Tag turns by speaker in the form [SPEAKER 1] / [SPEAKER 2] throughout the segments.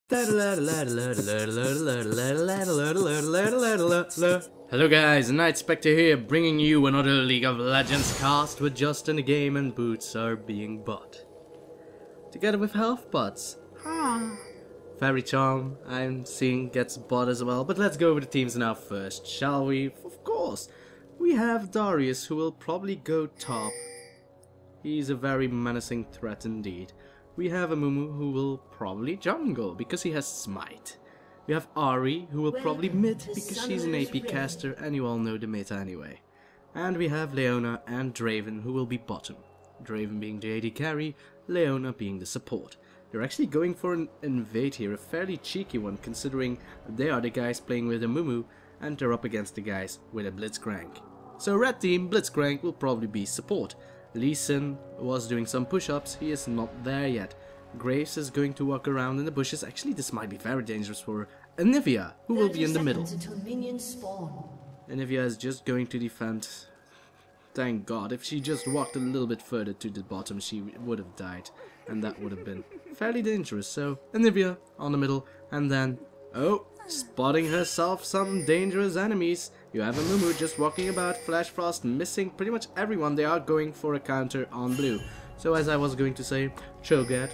[SPEAKER 1] Hello guys, Nightspectre here, bringing you another League of Legends cast with just in the game and boots are being bought. Together with health bots. Fairy Charm, I'm seeing, gets bought as well, but let's go over the teams now first, shall we? Of course! We have Darius, who will probably go top. He's a very menacing threat indeed. We have Amumu, who will probably jungle, because he has Smite. We have Ahri, who will probably mid, because she's an AP caster, and you all know the meta anyway. And we have Leona and Draven, who will be bottom. Draven being the AD carry, Leona being the support. They're actually going for an invade here, a fairly cheeky one, considering they are the guys playing with Amumu, and they're up against the guys with a Blitzcrank. So red team, Blitzcrank will probably be support. Lee Sin was doing some push-ups, he is not there yet. Graves is going to walk around in the bushes. Actually, this might be very dangerous for Anivia, who will be in the middle. Anivia is just going to defend. Thank God, if she just walked a little bit further to the bottom, she would have died. And that would have been fairly dangerous. So, Anivia on the middle, and then, oh, spotting herself some dangerous enemies. You have Amumu just walking about, Flash Frost missing pretty much everyone. They are going for a counter on blue. So as I was going to say, Cho'gath,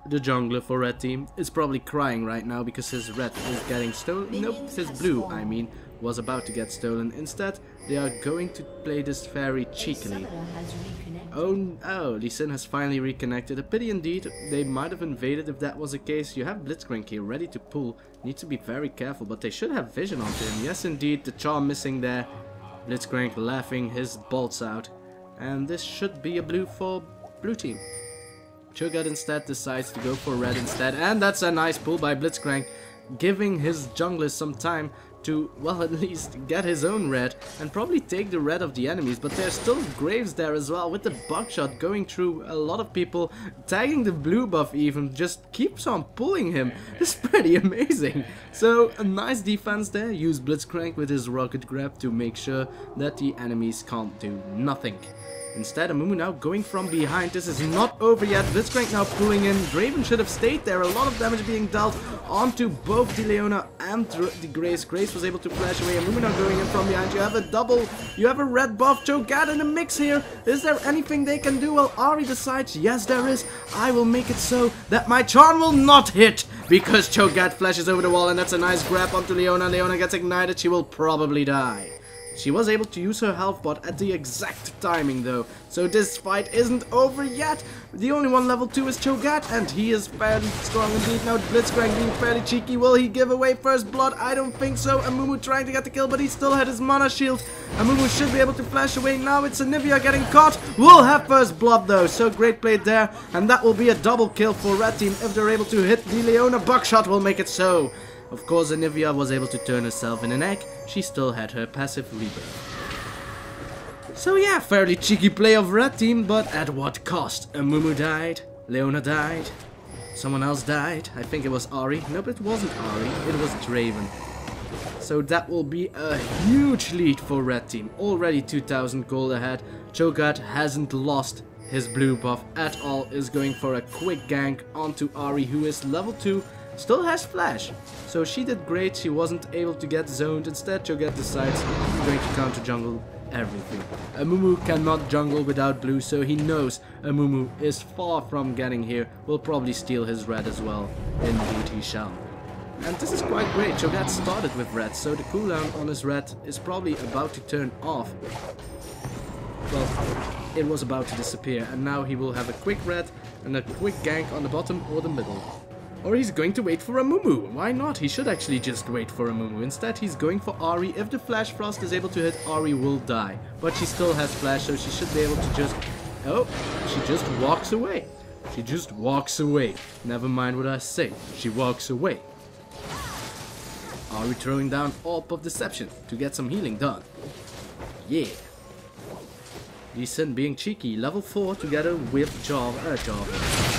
[SPEAKER 1] the jungler for red team, is probably crying right now because his red is getting stolen. Nope, his blue, I mean, was about to get stolen. Instead, they are going to play this very cheekily. Oh, Lee Sin has finally reconnected. A pity indeed. They might have invaded if that was the case. You have Blitzcrank here ready to pull. Need to be very careful, but they should have vision onto him. Yes, indeed, the charm missing there. Blitzcrank laughing his bolts out. And this should be a blue for blue team. Cho'gath instead decides to go for red instead. And that's a nice pull by Blitzcrank, giving his junglers some time to, well, at least get his own red and probably take the red of the enemies. But there's still Graves there as well with the buckshot going through a lot of people, tagging the blue buff even, just keeps on pulling him. It's pretty amazing. So a nice defense there. Use Blitzcrank with his rocket grab to make sure that the enemies can't do nothing. Instead, Amumu now going from behind. This is not over yet. Blitzcrank now pulling in. Draven should have stayed there. A lot of damage being dealt onto both the Leona and the Grace. Grace was able to flash away. Amumu now going in from behind. You have a double. You have a red buff. Cho'gath in the mix here. Is there anything they can do? Well, Ahri decides, yes there is. I will make it so that my charm will not hit, because Cho'gath flashes over the wall, and that's a nice grab onto Leona. Leona gets ignited. She will probably die. She was able to use her health bot at the exact timing though, so this fight isn't over yet. The only one level 2 is Cho'gath, and he is fairly strong indeed. Now Blitzcrank being fairly cheeky. Will he give away first blood? I don't think so. Amumu trying to get the kill, but he still had his mana shield. Amumu should be able to flash away. Now it's Anivia getting caught. Will have first blood though, so great play there, and that will be a double kill for red team if they're able to hit the Leona. Buckshot will make it so. Of course, Anivia was able to turn herself in an egg. She still had her passive rebirth. So yeah, fairly cheeky play of red team, but at what cost? Amumu died, Leona died, someone else died. I think it was Ahri. Nope, it wasn't Ahri, it was Draven. So that will be a huge lead for red team. Already 2000 gold ahead. Cho'gath hasn't lost his blue buff at all. Is going for a quick gank onto Ahri, who is level 2. Still has flash, so she did great. She wasn't able to get zoned. Instead, Cho'gath decides he's going to counter jungle everything. Amumu cannot jungle without blue, so he knows Amumu is far from getting here. Will probably steal his red as well. Indeed he shall. And this is quite great. Cho'gath started with red, so the cooldown on his red is probably about to turn off. Well, it was about to disappear, and now he will have a quick red and a quick gank on the bottom or the middle. Or he's going to wait for Amumu. Why not? He should actually just wait for Amumu. Instead, he's going for Ahri. If the Flash Frost is able to hit, Ahri will die. But she still has flash, so she should be able to just... Oh, she just walks away. She just walks away. Never mind what I say. She walks away. Ahri throwing down Orb of Deception to get some healing done. Yeah. Lee Sin being cheeky. Level 4 together with Jarvan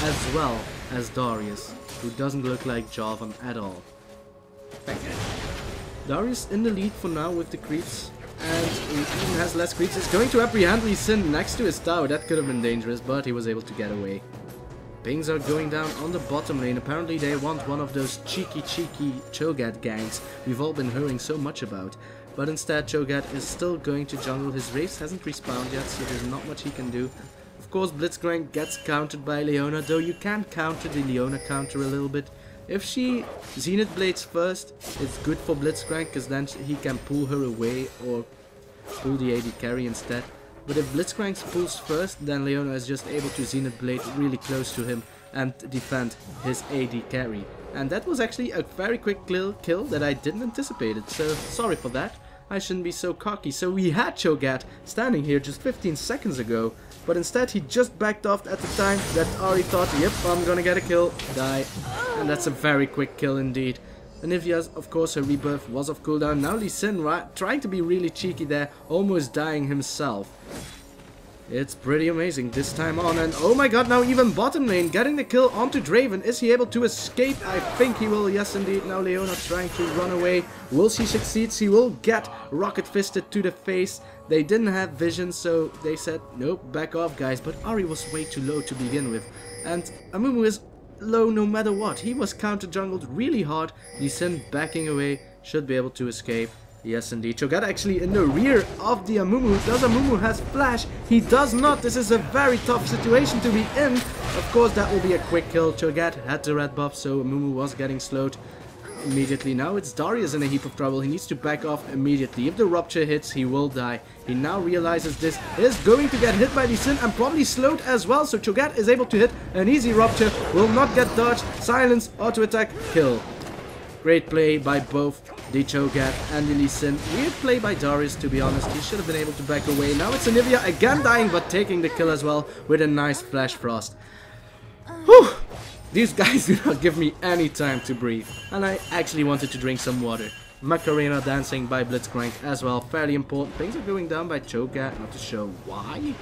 [SPEAKER 1] as well as Darius, who doesn't look like Jarvan at all. Darius in the lead for now with the creeps, and he even has less creeps. He's going to apprehend Lee Sin next to his tower. That could have been dangerous, but he was able to get away. Pings are going down on the bottom lane. Apparently they want one of those cheeky Cho'gath ganks we've all been hearing so much about. But instead Cho'gath is still going to jungle. His Wraiths hasn't respawned yet, so there's not much he can do. Of course Blitzcrank gets countered by Leona, though you can counter the Leona counter a little bit. If she Zenith Blades first, it's good for Blitzcrank, because then he can pull her away or pull the AD carry instead. But if Blitzcrank pulls first, then Leona is just able to Zenith Blade really close to him and defend his AD carry. And that was actually a very quick kill that I didn't anticipate it, so sorry for that. I shouldn't be so cocky. So we had Cho'gath standing here just 15 seconds ago, but instead he just backed off at the time that Ahri thought, yep, I'm gonna get a kill, die. And that's a very quick kill indeed. Anivia's, of course, her rebirth was off cooldown. Now Lee Sin trying to be really cheeky there, almost dying himself. It's pretty amazing this time on, and oh my god, now even bottom lane getting the kill onto Draven. Is he able to escape? I think he will, yes indeed. Now Leona trying to run away. Will she succeed? She will get rocket fisted to the face. They didn't have vision, so they said, nope, back off guys. But Ahri was way too low to begin with, and Amumu is low no matter what. He was counter jungled really hard. Lee Sin backing away, should be able to escape. Yes indeed, Cho'gath actually in the rear of the Amumu. Does Amumu has flash? He does not. This is a very tough situation to be in. Of course that will be a quick kill. Cho'gath had the red buff, so Amumu was getting slowed immediately. Now it's Darius in a heap of trouble. He needs to back off immediately. If the rupture hits, he will die. He now realizes this is going to get hit by Lee Sin and probably slowed as well. So Cho'gath is able to hit an easy rupture. Will not get dodged. Silence, auto attack, kill. Great play by both the Cho'gath and the Lee Sin. Weird play by Darius, to be honest. He should have been able to back away. Now it's Anivia again dying, but taking the kill as well with a nice flash frost. Whew! These guys do not give me any time to breathe. And I actually wanted to drink some water. Macarena dancing by Blitzcrank as well. Fairly important. Things are going down by Cho'gath. Not to show why.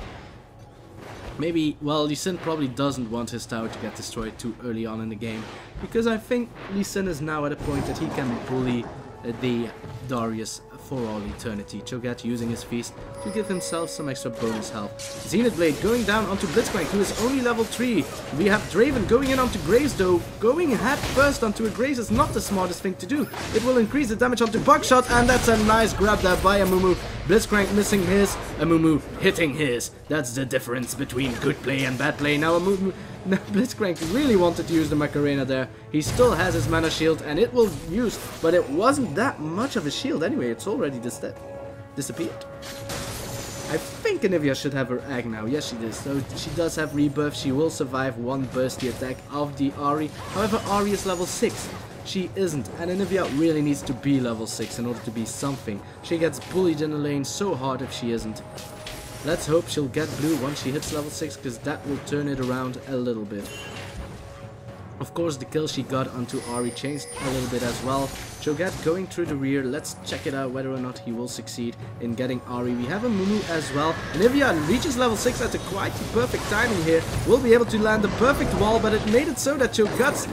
[SPEAKER 1] Maybe, well, Lee Sin probably doesn't want his tower to get destroyed too early on in the game, because I think Lee Sin is now at a point that he can bully the Darius for all eternity. Cho'gath using his feast to give himself some extra bonus health. Zenith Blade going down onto Blitzcrank, who is only level 3. We have Draven going in onto Graves, though. Going head first onto a Graves is not the smartest thing to do. It will increase the damage onto Buckshot, and that's a nice grab there by Amumu. Blitzcrank missing his, Amumu hitting his. That's the difference between good play and bad play. Now Amumu... Now Blitzcrank really wanted to use the Macarena there. He still has his mana shield and it will use, but it wasn't that much of a shield anyway. It's already disappeared. I think Anivia should have her egg now. Yes, she does. So she does have rebirth. She will survive one bursty attack of the Ahri. However, Ahri is level 6. She isn't, and Anivia really needs to be level 6 in order to be something. She gets bullied in the lane so hard if she isn't. Let's hope she'll get blue once she hits level 6, because that will turn it around a little bit. Of course, the kill she got onto Ahri changed a little bit as well. Cho'gath going through the rear. Let's check it out whether or not he will succeed in getting Ahri. We have Amumu as well. Anivia reaches level 6 at a quite perfect timing here. Will be able to land the perfect wall, but it made it so that Cho'gath's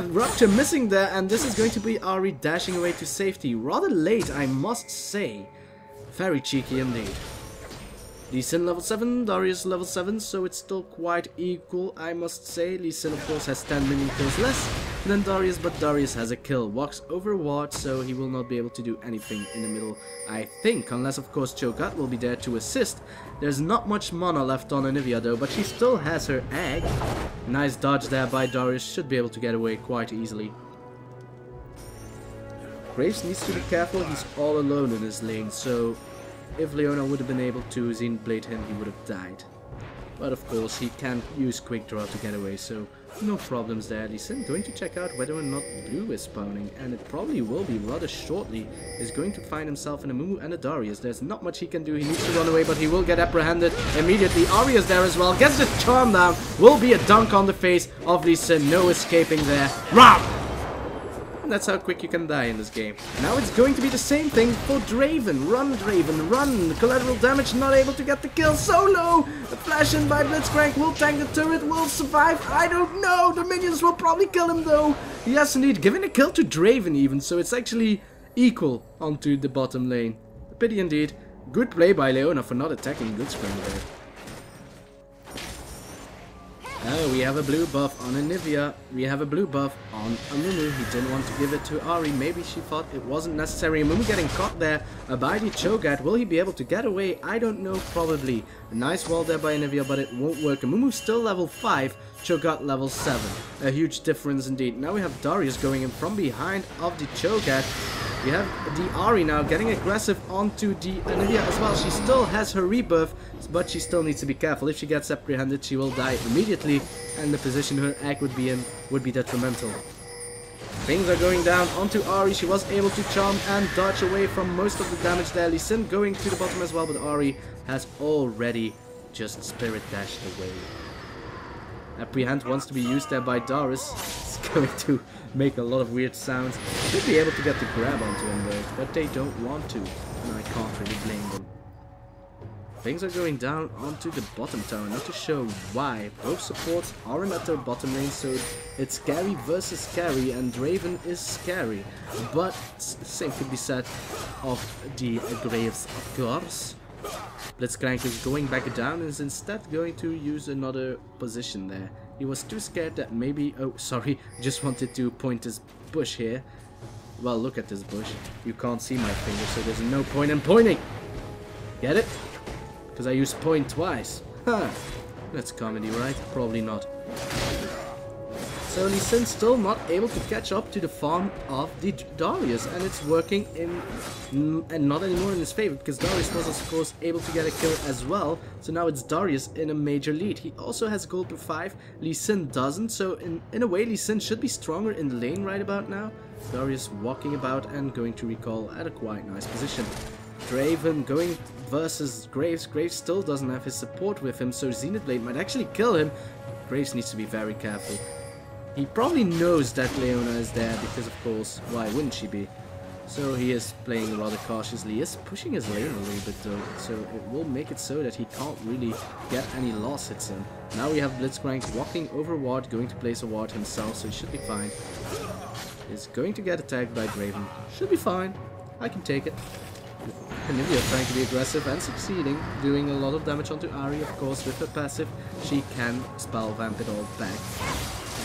[SPEAKER 1] rupture missing there, and this is going to be Ahri dashing away to safety. Rather late, I must say. Very cheeky indeed. Lee Sin level 7, Darius level 7, so it's still quite equal, I must say. Lee Sin, of course, has 10 million kills less than Darius, but Darius has a kill. Walks over ward, so he will not be able to do anything in the middle, I think. Unless, of course, Cho'gath will be there to assist. There's not much mana left on Anivia, though, but she still has her egg. Nice dodge there by Darius. Should be able to get away quite easily. Graves needs to be careful. He's all alone in his lane, so... if Leona would have been able to Zenith Blade him, he would have died. But of course, he can use Quick Draw to get away, so no problems there. Lee Sin going to check out whether or not blue is spawning, and it probably will be rather shortly. Is going to find himself in a Amumu and a Darius. There's not much he can do. He needs to run away, but he will get apprehended immediately. Ahri is there as well. Gets the charm down. Will be a dunk on the face of Lee Sin. No escaping there. Ram! And that's how quick you can die in this game. Now it's going to be the same thing for Draven. Run, Draven, run. Collateral damage, not able to get the kill. Solo! The flash in by Blitzcrank will tank the turret, will survive. I don't know. The minions will probably kill him though. Yes, indeed. Giving a kill to Draven even. So it's actually equal onto the bottom lane. A pity indeed. Good play by Leona for not attacking Blitzcrank there. Oh, we have a blue buff on Anivia. We have a blue buff on Amumu. He didn't want to give it to Ahri. Maybe she thought it wasn't necessary. Amumu getting caught there by the Cho'gath. Will he be able to get away? I don't know, probably. A nice wall there by Anivia, but it won't work. Amumu still level 5. Cho'gath level 7. A huge difference indeed. Now we have Darius going in from behind of the Cho'gath. We have the Ahri now getting aggressive onto the Anivia as well. She still has her rebirth, but she still needs to be careful. If she gets apprehended, she will die immediately, and the position her egg would be in would be detrimental. Things are going down onto Ahri. She was able to charm and dodge away from most of the damage there. Lee Sin going to the bottom as well, but Ahri has already just spirit dashed away. Apprehend wants to be used there by Darius. It's going to make a lot of weird sounds. Should be able to get the grab onto him though, but they don't want to, and I can't really blame them. Things are going down onto the bottom tower, not to show why. Both supports are in at their bottom lane, so it's scary versus scary, and Draven is scary. But same could be said of the Graves, of course. Blitzcrank is going back down and is instead going to use another position there. He was too scared that maybe... Oh, sorry. Just wanted to point his bush here. Well, look at this bush. You can't see my finger, so there's no point in pointing. Get it? Because I used point twice. Huh. That's comedy, right? Probably not. So Lee Sin still not able to catch up to the farm of the Darius, and it's working in and not anymore in his favor, because Darius was of course able to get a kill as well. So now it's Darius in a major lead. He also has gold to 5, Lee Sin doesn't, so in a way Lee Sin should be stronger in the lane right about now. Darius walking about and going to recall at a quite nice position. Draven going versus Graves. Graves still doesn't have his support with him, so Zenith Blade might actually kill him. Graves needs to be very careful. He probably knows that Leona is there, because of course, why wouldn't she be? So he is playing rather cautiously. He is pushing his lane a little bit though, so it will make it so that he can't really get any loss hits in. Now we have Blitzcrank walking over ward, going to place a ward himself, so he should be fine. He's going to get attacked by Draven. Should be fine. I can take it. Anivia trying to be aggressive and succeeding, doing a lot of damage onto Ahri, of course. With her passive, she can spell vamp it all back.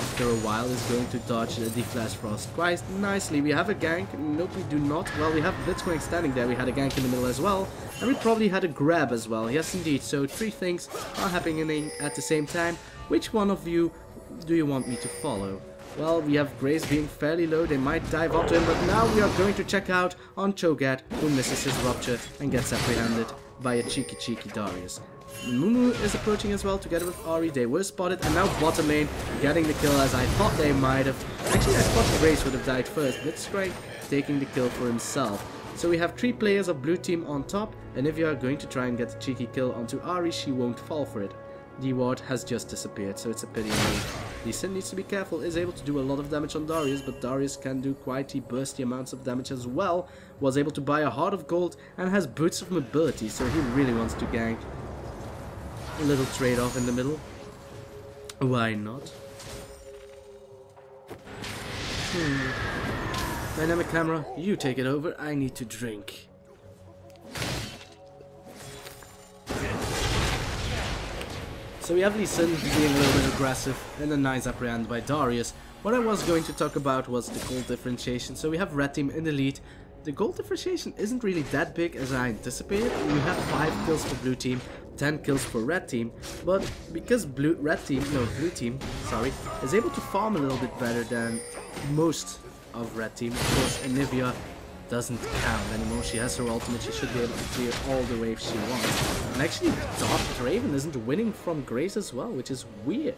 [SPEAKER 1] After a while is going to dodge the Flash Frost quite nicely. We have a gank. Nope, we do not. Well, we have Blitzcrank standing there. We had a gank in the middle as well. And we probably had a grab as well. Yes, indeed. So 3 things are happening at the same time. Which one of you do you want me to follow? Well, we have Grace being fairly low. They might dive onto him, but now we are going to check out on Cho'gath, who misses his rupture and gets apprehended by a cheeky Darius. Amumu is approaching as well together with Ahri. They were spotted, and now bottom lane getting the kill as I thought they might have. Actually, I thought Grace would have died first. Blitzcrank taking the kill for himself. So we have 3 players of blue team on top, and if you are going to try and get the cheeky kill onto Ahri, she won't fall for it. The ward has just disappeared, so it's a pity indeed. Lee Sin needs to be careful, is able to do a lot of damage on Darius, but Darius can do quite the bursty amounts of damage as well. Was able to buy a heart of gold and has boots of mobility, so he really wants to gank. A little trade-off in the middle. Why not? Dynamic camera, you take it over. I need to drink. So we have Lee Sin being a little bit aggressive and a nice apprehend by Darius. What I was going to talk about was the gold differentiation. So we have red team in the lead. The gold differentiation isn't really that big as I anticipated. We have 5 kills for blue team, 10 kills for red team, but because blue team is able to farm a little bit better than most of red team. Of course, Anivia doesn't count anymore. She has her ultimate. She should be able to clear all the waves she wants. And actually, Draven isn't winning from Grace as well, which is weird,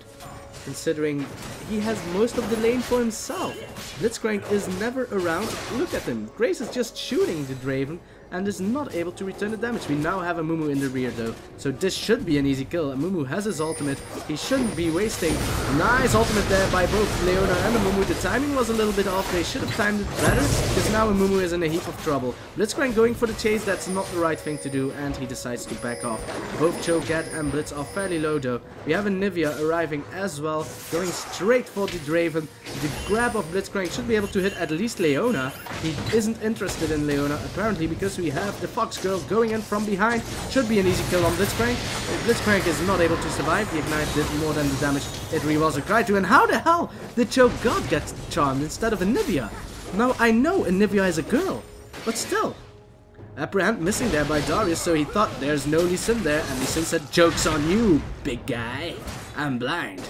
[SPEAKER 1] considering he has most of the lane for himself. Blitzcrank is never around. Look at him. Grace is just shooting the Draven and is not able to return the damage. We now have Amumu in the rear though, so this should be an easy kill. Amumu has his ultimate. He shouldn't be wasting. Nice ultimate there by both Leona and Amumu. The timing was a little bit off. They should have timed it better, because now Amumu is in a heap of trouble. Blitzcrank going for the chase. That's not the right thing to do, and he decides to back off. Both Cho'gath and Blitz are fairly low though. We have Anivia arriving as well, going straight for the Draven. The grab of Blitzcrank should be able to hit at least Leona. He isn't interested in Leona apparently, because we have the Fox Girl going in from behind. Should be an easy kill on Blitzcrank. If Blitzcrank is not able to survive, the Ignite did more than the damage it really was required to. And how the hell did Cho'gath get charmed instead of Anivia? Now, I know Anivia is a girl, but still. Apprehend missing there by Darius, so he thought there's no Lee Sin there, and Lee Sin said, "Joke's on you, big guy. I'm blind."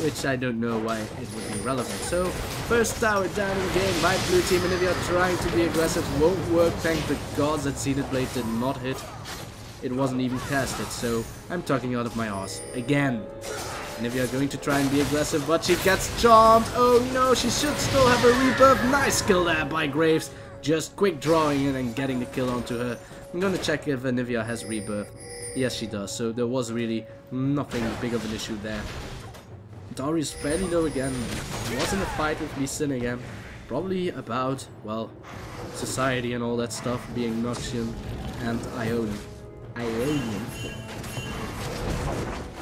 [SPEAKER 1] Which I don't know why it would be relevant. So, first tower down in the game by blue team. Anivia trying to be aggressive. Won't work, thank the gods that Zenith Blade did not hit. It wasn't even casted, so I'm talking out of my arse. Again. Anivia going to try and be aggressive, but she gets charmed. Oh no, she should still have a rebirth. Nice kill there by Graves. Just quick drawing in and getting the kill onto her. I'm gonna check if Anivia has rebirth. Yes, she does, so there was really nothing big of an issue there. Darius fairly low again. Was in a fight with Lee Sin again. Probably about, well, society and all that stuff, being Noxian and Ionian.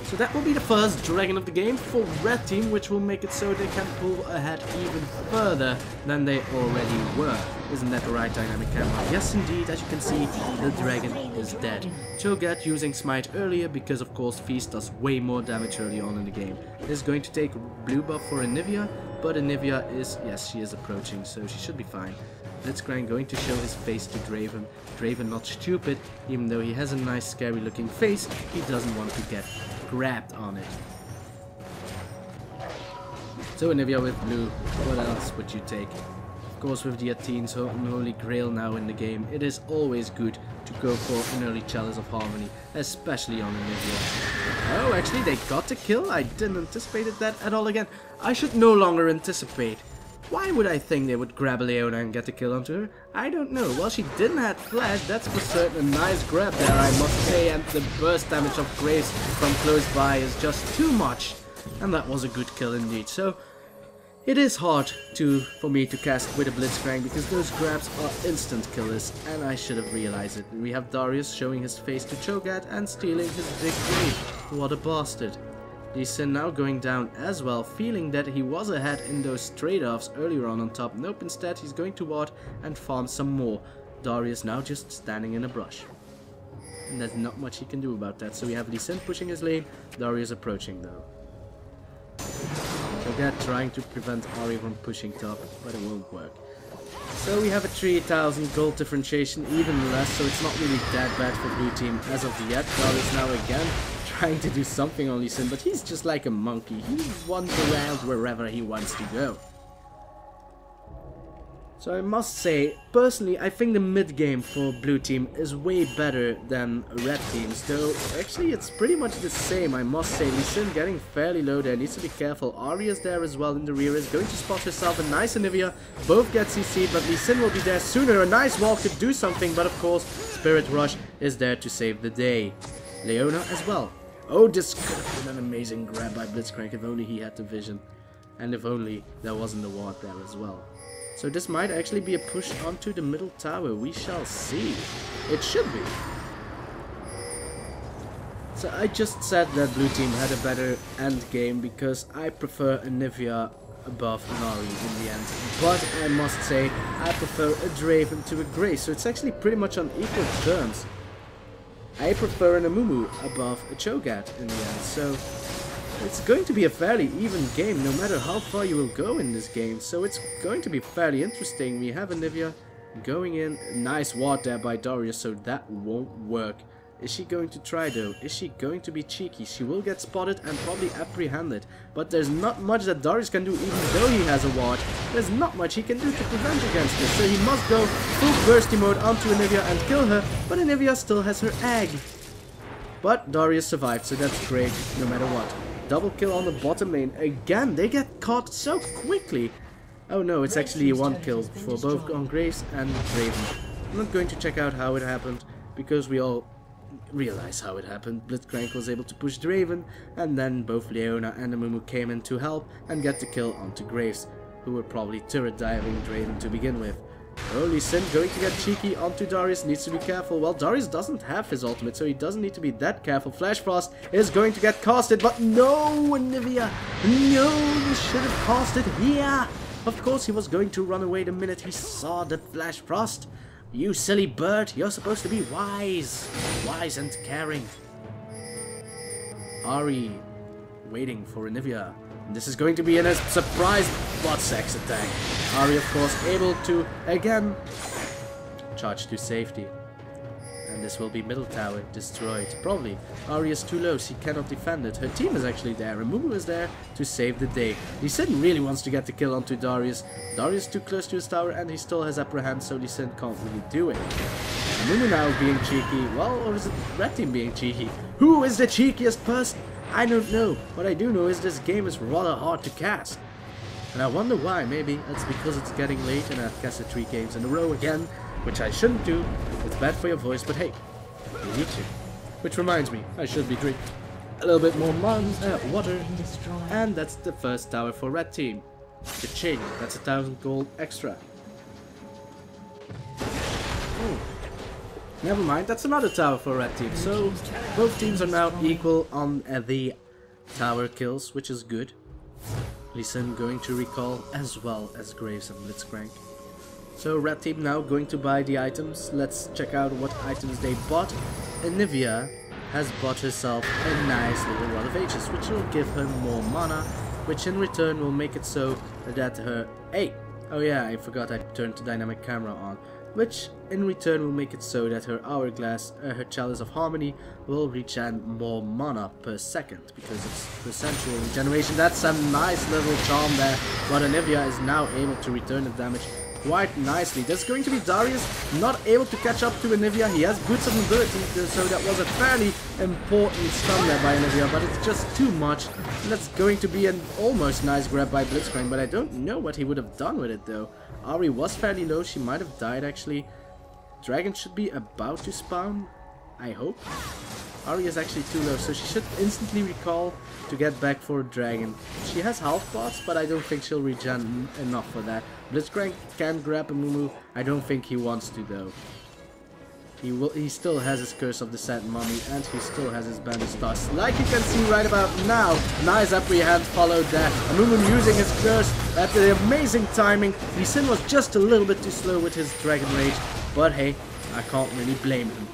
[SPEAKER 1] So that will be the first dragon of the game for red team, which will make it so they can pull ahead even further than they already were. Isn't that the right dynamic camera? Yes indeed, as you can see, the dragon is dead. Cho'gath using smite earlier because of course Feast does way more damage early on in the game. Is going to take blue buff for Anivia, but Anivia is, yes, she is approaching, so she should be fine. Blitzcrank going to show his face to Draven. Draven not stupid, even though he has a nice scary looking face, he doesn't want to get grabbed on it. So Anivia with blue, what else would you take? Of course with the Athene's Holy Grail now in the game, it is always good to go for an early Chalice of Harmony, especially on Anivia. Oh, actually they got the kill? I didn't anticipate that at all again. I should no longer anticipate. Why would I think they would grab Leona and get the kill onto her? I don't know. Well, she didn't have flash, that's for certain. A nice grab there, I must say, and the burst damage of Graves from close by is just too much. And that was a good kill indeed. So, it is hard for me to cast with a Blitzcrank because those grabs are instant killers, and I should have realized it. We have Darius showing his face to Cho'gath and stealing his big wave. What a bastard. Lee Sin now going down as well, feeling that he was ahead in those trade-offs earlier on top. Nope, instead he's going to ward and farm some more. Darius now just standing in a brush. And there's not much he can do about that. So we have Lee Sin pushing his lane, Darius approaching though. Cho'gath trying to prevent Ahri from pushing top, but it won't work. So we have a 3000 gold differentiation, even less, so it's not really that bad for blue team as of yet. Darius now again trying to do something on Lee Sin, but he's just like a monkey. He wanders around wherever he wants to go. So I must say, personally, I think the mid game for blue team is way better than red teams, though actually it's pretty much the same, I must say. Lee Sin getting fairly low there, needs to be careful. Ahri is there as well in the rear, is going to spot herself, a nice Anivia, both get CC, but Lee Sin will be there sooner. A nice wall could do something, but of course Spirit Rush is there to save the day. Leona as well. Oh, this could have been an amazing grab by Blitzcrank if only he had the vision. And if only there wasn't a ward there as well. So this might actually be a push onto the middle tower. We shall see. It should be. So I just said that blue team had a better end game because I prefer Anivia above Ahri in the end. But I must say I prefer a Draven to a Grace. So it's actually pretty much on equal terms. I prefer an Amumu above a Cho'gath in the end, so it's going to be a fairly even game no matter how far you will go in this game, so it's going to be fairly interesting. We have Anivia going in, nice ward there by Darius, so that won't work. Is she going to try though? Is she going to be cheeky? She will get spotted and probably apprehended. But there's not much that Darius can do even though he has a ward. There's not much he can do to prevent against this. So he must go full bursty mode onto Anivia and kill her. But Anivia still has her egg. But Darius survived, so that's great no matter what. Double kill on the bottom lane. Again, they get caught so quickly. Oh no, it's actually one kill for both on Graves and Draven. I'm not going to check out how it happened because we all realize how it happened. Blitzcrank was able to push Draven, and then both Leona and Amumu came in to help and get the kill onto Graves, who were probably turret diving Draven to begin with. Lee Sin going to get cheeky onto Darius, needs to be careful. Well, Darius doesn't have his ultimate, so he doesn't need to be that careful. Flash Frost is going to get casted, but no, Anivia! No, you should have casted here! Of course he was going to run away the minute he saw the Flash Frost. You silly bird, you're supposed to be wise. Wise and caring. Ahri waiting for Anivia. This is going to be a surprise bot sex attack. Ahri, of course, able to, again, charge to safety. And this will be middle tower destroyed. Probably. Ahri is too low, she cannot defend it. Her team is actually there. Amumu is there to save the day. Lee Sin really wants to get the kill onto Darius. Darius too close to his tower and he still has upper hand, so Lee Sin can't really do it. Amumu now being cheeky. Well, or is it red team being cheeky? Who is the cheekiest person? I don't know. What I do know is this game is rather hard to cast. And I wonder why. Maybe it's because it's getting late and I've casted 3 games in a row again, which I shouldn't do. It's bad for your voice, but hey, you need to. Which reminds me, I should be drinking a little bit more water. And that's the first tower for red team. The Ching, that's 1,000 gold extra. Oh. Never mind, that's another tower for red team. So both teams are now equal on the tower kills, which is good. Lee Sin going to recall as well as Graves and Blitzcrank. So red team now going to buy the items. Let's check out what items they bought. Anivia has bought herself a nice little Rod of Ages, which will give her more mana, which in return will make it so that her... Hey! Oh yeah, I forgot I turned the dynamic camera on. Which in return will make it so that her hourglass, her chalice of harmony, will regen more mana per second, because it's percentual regeneration. That's a nice little charm there, but Anivia is now able to return the damage quite nicely. There's going to be Darius not able to catch up to Anivia. He has boots of mobility, so that was a fairly important stun there by Anivia, but it's just too much. And that's going to be an almost nice grab by Blitzcrank, but I don't know what he would have done with it though. Ahri was fairly low, she might have died actually. Dragon should be about to spawn, I hope. Ahri is actually too low, so she should instantly recall to get back for a dragon. She has half pots, but I don't think she'll regen enough for that. Blitzcrank can grab Amumu. I don't think he wants to though. He still has his Curse of the Sad Mummy, and he still has his Bandage Toss. Like you can see right about now, nice apprehend followed there. Amumu using his Curse at the amazing timing. Lee Sin was just a little bit too slow with his Dragon Rage, but hey, I can't really blame him.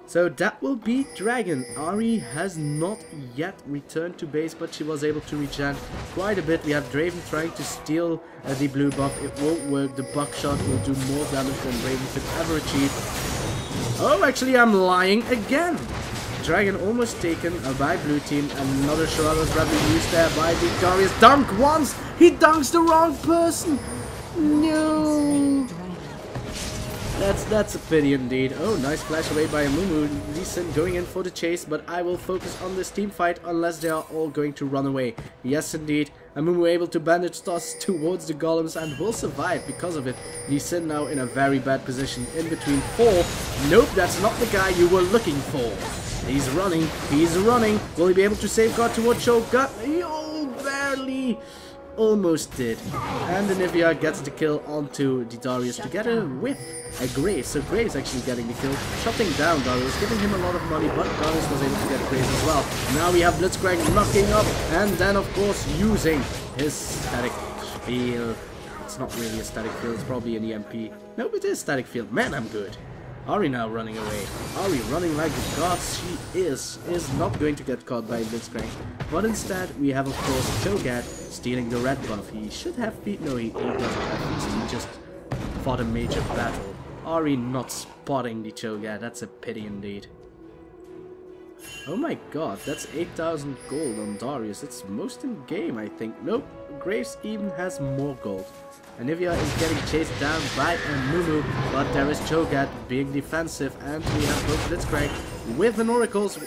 [SPEAKER 1] So that will be Dragon. Ahri has not yet returned to base, but she was able to regen quite a bit. We have Draven trying to steal the blue buff. It won't work. The buckshot will do more damage than Draven could ever achieve. Oh, actually I'm lying again. Dragon almost taken by blue team. Another shot was rather used there by the Darius. Dunk once! He dunks the wrong person! No! That's a pity indeed. Oh, nice flash away by Amumu. Lee Sin going in for the chase, but I will focus on this team fight unless they are all going to run away. Yes, indeed. Amumu able to bandage toss towards the golems and will survive because of it. Lee Sin now in a very bad position in between 4. Nope, that's not the guy you were looking for. He's running. He's running. Will he be able to safeguard towards Cho'gath? Oh, barely. Almost did. And Anivia gets the kill onto the Darius together with a Graves. So Graves actually getting the kill, shutting down Darius, giving him a lot of money, but Darius was able to get Graves as well. Now we have Blitzcrank knocking up, and then of course using his static field. It's not really a static field, it's probably an EMP. Nope, it is static field. Man, I'm good. Ahri now running away. Ahri running like the gods she is not going to get caught by Blitzcrank. But instead, we have of course Cho'gath stealing the red buff. He should have feet. No, he doesn't have feet. He just fought a major battle. Ahri not spotting the Cho'gath. That's a pity indeed. Oh my god, that's 8,000 gold on Darius. It's most in game, I think. Nope, Graves even has more gold. Anivia is getting chased down by Amumu, but there is Cho'gath being defensive, and we have both Blitzcrank with an Oracles,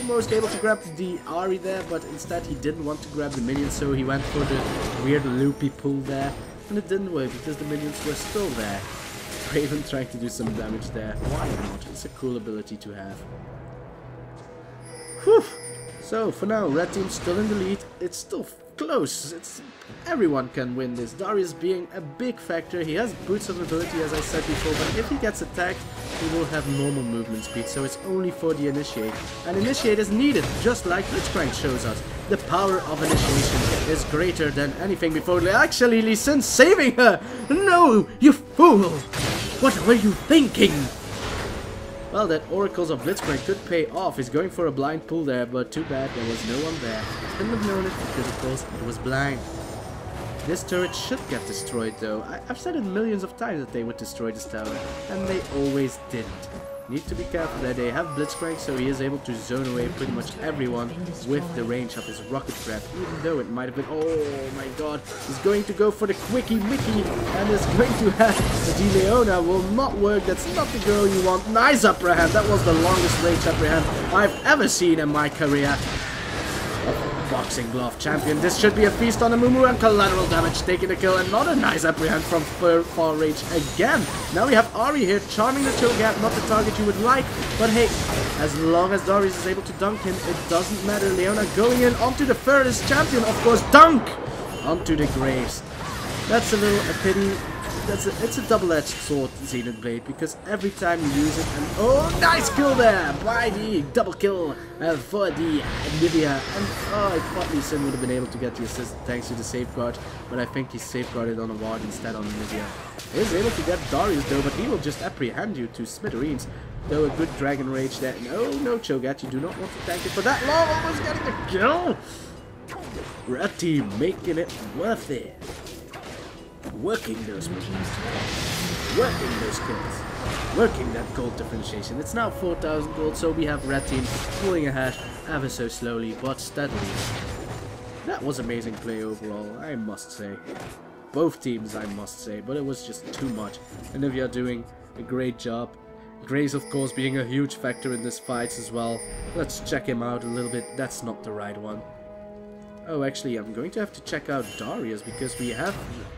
[SPEAKER 1] almost able to grab the Ahri there, but instead he didn't want to grab the minions, so he went for the weird loopy pull there, and it didn't work because the minions were still there. Draven trying to do some damage there. Why not? It's a cool ability to have. Whew. So for now, red team still in the lead. It's still close. Everyone can win this. Darius being a big factor. He has boots of ability, as I said before, but if he gets attacked, he will have normal movement speed, so it's only for the initiate. And initiate is needed, just like Blitzcrank shows us. The power of initiation is greater than anything before. Actually, Lee Sin saving her! No, you fool! What were you thinking? Well, that Oracles of Blitzcrank could pay off. He's going for a blind pull there, but too bad there was no one there. Couldn't have known it because, of course, it was blind. This turret should get destroyed, though. I've said it millions of times that they would destroy this tower, and they always didn't. Need to be careful that they have Blitzcrank, so he is able to zone away pretty much everyone with the range of his rocket breath, even though it might have been... Oh my god, he's going to go for the quickie Mickey, and is going to have the Leona. Will not work, that's not the girl you want. Nice upper hand, that was the longest range upper hand I've ever seen in my career. Boxing glove champion. This should be a feast on Amumu, and collateral damage taking the kill. Another nice upper hand from far range again. Now we have Ahri here charming the Cho'gath, not the target you would like, but hey, as long as Darius is able to dunk him, it doesn't matter. Leona going in onto the furthest champion, of course, dunk onto the Graves. That's a little pity. It's a double-edged sword, Zenith Blade, because every time you use it, and oh, nice kill there by the double kill for the Anivia, and oh, I thought Sin would have been able to get the assist thanks to the safeguard, but I think he safeguarded on a ward instead on Anivia. He is able to get Darius though, but he will just apprehend you to smithereens. Though a good Dragon Rage there. No, Cho'gath, you do not want to tank it for that long, almost getting the kill! Red team making it worth it. Working those moves, working those kills, working that gold differentiation. It's now 4,000 gold, so we have red team pulling ahead ever so slowly but steadily. That was amazing play overall, I must say. Both teams, I must say, but it was just too much. Anivia doing a great job. Grace, of course, being a huge factor in this fight as well. Let's check him out a little bit. That's not the right one. Oh, actually, I'm going to have to check out Darius, because we have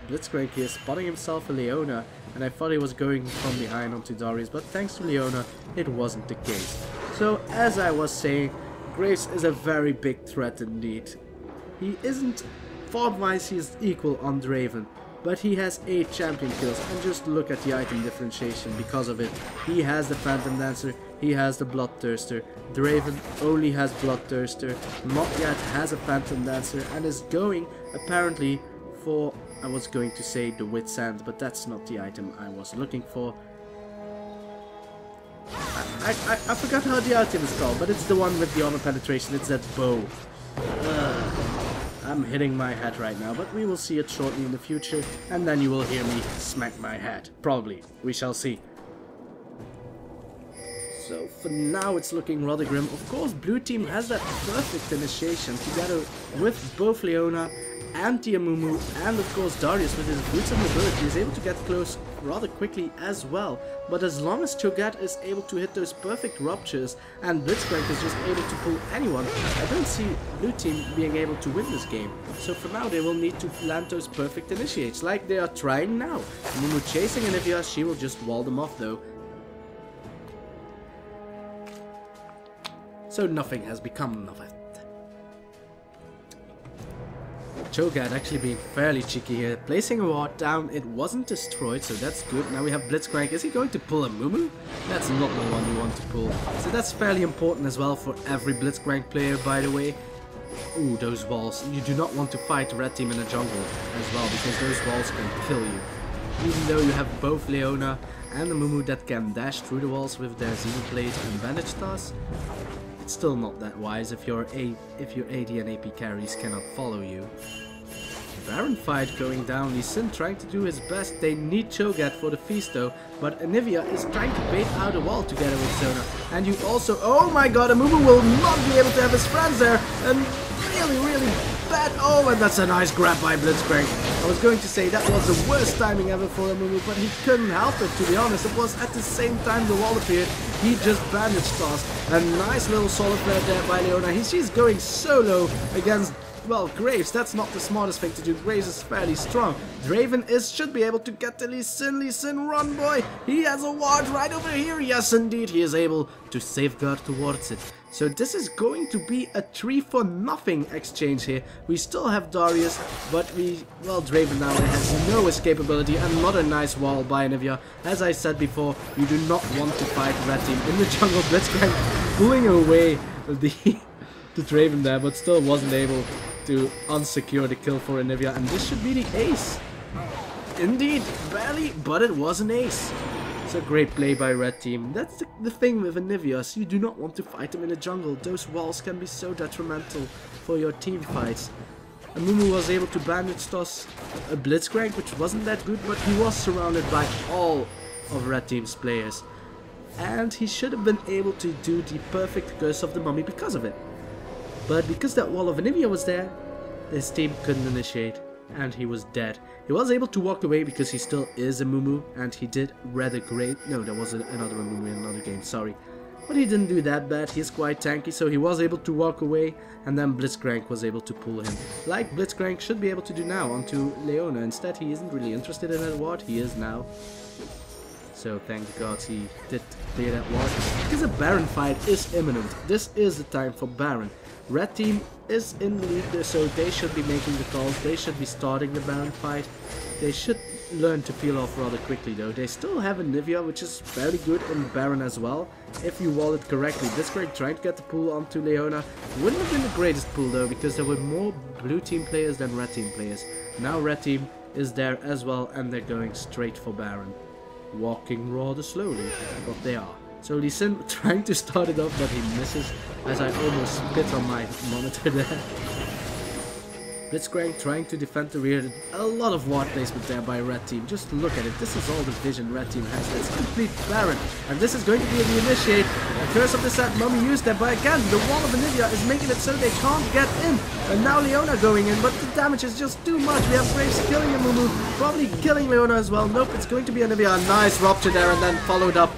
[SPEAKER 1] Blitzcrank here spotting himself a Leona, and I thought he was going from behind onto Darius, but thanks to Leona, it wasn't the case. So, as I was saying, Grace is a very big threat indeed. He isn't, farm-wise, he is equal on Draven, but he has 8 champion kills, and just look at the item differentiation because of it. He has the Phantom Dancer, he has the Bloodthirster. Draven only has Bloodthirster, not yet has a Phantom Dancer, and is going apparently for, I was going to say the Wit's End, but that's not the item I was looking for. I forgot how the item is called, but it's the one with the armor penetration, it's that bow. I'm hitting my head right now, but we will see it shortly in the future, and then you will hear me smack my head. Probably. We shall see. So for now it's looking rather grim. Of course, blue team has that perfect initiation together with both Leona and the Amumu, and of course Darius with his boots and mobility is able to get close rather quickly as well. But as long as Cho'gath is able to hit those perfect ruptures and Blitzcrank is just able to pull anyone, I don't see blue team being able to win this game. So for now they will need to land those perfect initiates, like they are trying now. Amumu chasing Anivia, she will just wall them off though. So nothing has become of it. Cho'gath actually being fairly cheeky here, placing a ward down. It wasn't destroyed, so that's good. Now we have Blitzcrank. Is he going to pull a Amumu? That's not the one you want to pull. So that's fairly important as well for every Blitzcrank player, by the way. Ooh, those walls. You do not want to fight the red team in the jungle as well, because those walls can kill you. Even though you have both Leona and Amumu that can dash through the walls with their Zenith Blade and Bandage Toss, it's still not that wise if your AD and AP carries cannot follow you. Baron fight going down, Sin trying to do his best. They need Cho'gath for the feast though, but Anivia is trying to bait out a wall together with Zona. And you also, oh my god, Amumu will not be able to have his friends there, and really bad, oh, and that's a nice grab by Blitzcrank. I was going to say that was the worst timing ever for Amumu, but he couldn't help it, to be honest. It was at the same time the wall appeared, he just bandage tossed. A nice little solar flare there by Leona. She's going solo against, well, Graves. That's not the smartest thing to do. Graves is fairly strong. Draven should be able to get to Lee Sin, run boy! He has a ward right over here. Yes indeed, he is able to safeguard towards it. So this is going to be a 3-for-0 exchange here. We still have Darius, but Draven now has no escapability. Another nice wall by Anivia. As I said before, you do not want to fight red team in the jungle. Blitzcrank pulling away the Draven there, but still wasn't able to unsecure the kill for Anivia, and this should be the ace. Indeed, barely, but it was an ace. It's a great play by red team. That's the thing with Anivia, so you do not want to fight them in the jungle. Those walls can be so detrimental for your team fights. Amumu was able to bandage toss a Blitzcrank, which wasn't that good, but he was surrounded by all of red team's players. And he should have been able to do the perfect curse of the mummy because of it. But because that wall of Anivia was there, his team couldn't initiate, and he was dead. He was able to walk away because he still is Amumu, and he did rather great. No, there was another Amumu in another game, sorry. But he didn't do that bad, he's quite tanky, so he was able to walk away, and then Blitzcrank was able to pull him. Like Blitzcrank should be able to do now onto Leona. Instead, he isn't really interested in that ward, he is now. So thank God he did clear that ward, because a Baron fight is imminent. This is the time for Baron. Red team is in the lead, so they should be making the calls, they should be starting the Baron fight. They should learn to peel off rather quickly though. They still have Anivia, which is fairly good in Baron as well, if you wall it correctly. Blitzcrank trying to get the pull onto Leona wouldn't have been the greatest pull though, because there were more blue team players than red team players. Now red team is there as well, and they're going straight for Baron. Walking rather slowly, but they are. So Lee Sin trying to start it up, but he misses, as I almost spit on my monitor there. Blitzcrank trying to defend the rear. A lot of ward placement there by red team. Just look at it. This is all the vision red team has. It's complete Baron. And this is going to be the initiate. The curse of the set mummy used there, but again, the wall of Anivia is making it so they can't get in. And now Leona going in, but the damage is just too much. We have Graves killing Amumu, probably killing Leona as well. Nope, it's going to be Anivia. A nice rupture there, and then followed up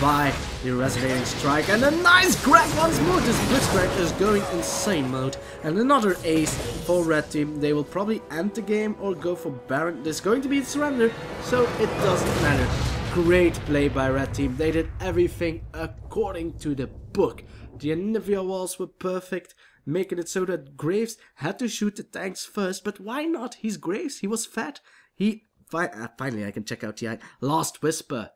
[SPEAKER 1] by the resonating strike, and a nice grab once more. This Blitzcrank is going insane mode, and another ace for red team. They will probably end the game or go for Baron. There's going to be a surrender, so it doesn't matter. Great play by red team. They did everything according to the book. The Anivia walls were perfect, making it so that Graves had to shoot the tanks first, but why not? He's Graves, he was fat. Finally I can check out the Last Whisper.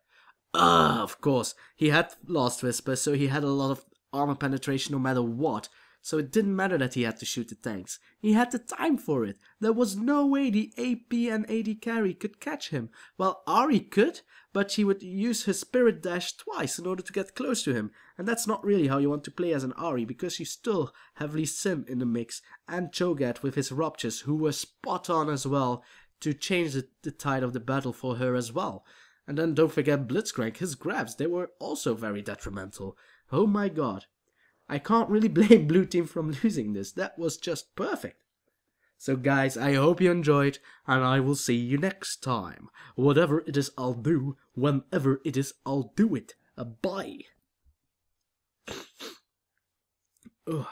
[SPEAKER 1] Of course, he had Last Whisper, so he had a lot of armor penetration no matter what. So it didn't matter that he had to shoot the tanks. He had the time for it. There was no way the AP and AD carry could catch him. Well, Ahri could, but she would use her Spirit Dash twice in order to get close to him. And that's not really how you want to play as an Ahri, because you still have Lee Sin in the mix, and Cho'gath with his Ruptures, who were spot on as well to change the tide of the battle for her as well. And then don't forget Blitzcrank, his grabs, they were also very detrimental. Oh my god. I can't really blame blue team from losing this. That was just perfect. So guys, I hope you enjoyed, and I will see you next time. Whatever it is I'll do, whenever it is I'll do it. Bye. Ugh.